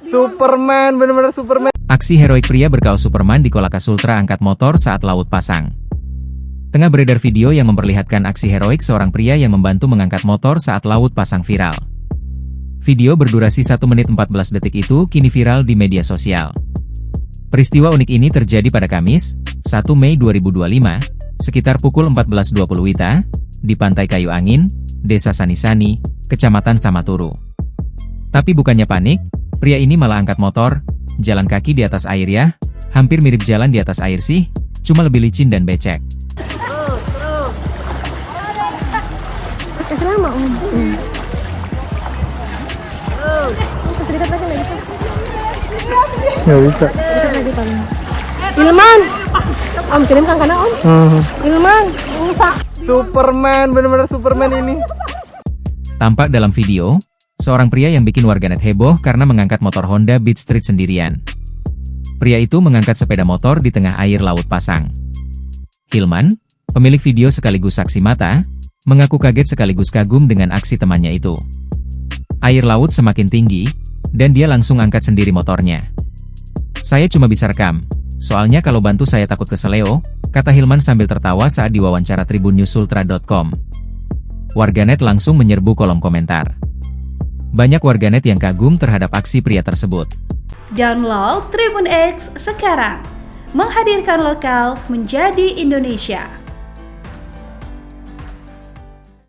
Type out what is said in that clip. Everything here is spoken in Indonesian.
Superman, bener-bener Superman. Aksi heroik pria berkaos Superman di Kolaka Sultra angkat motor saat laut pasang. Tengah beredar video yang memperlihatkan aksi heroik seorang pria yang membantu mengangkat motor saat laut pasang viral. Video berdurasi 1 menit 14 detik itu kini viral di media sosial. Peristiwa unik ini terjadi pada Kamis, 1 Mei 2025, sekitar pukul 14.20 WITA, di Pantai Kayu Angin, Desa Sanisani, Kecamatan Samaturu. Tapi bukannya panik, pria ini malah angkat motor, jalan kaki di atas air ya, hampir mirip jalan di atas air sih, cuma lebih licin dan becek. Nggak bisa. Ilman, om kirimkan karena om. Ilman, Superman, bener-bener Superman ini. Tampak dalam video, seorang pria yang bikin warganet heboh karena mengangkat motor Honda Beat Street sendirian. Pria itu mengangkat sepeda motor di tengah air laut pasang. Hilman, pemilik video sekaligus saksi mata, mengaku kaget sekaligus kagum dengan aksi temannya itu. Air laut semakin tinggi, dan dia langsung angkat sendiri motornya. Saya cuma bisa rekam, soalnya kalau bantu saya takut keseleo, kata Hilman sambil tertawa saat diwawancara tribunnews.sultra.com. Warganet langsung menyerbu kolom komentar. Banyak warganet yang kagum terhadap aksi pria tersebut. Download Tribun X sekarang, menghadirkan lokal menjadi Indonesia.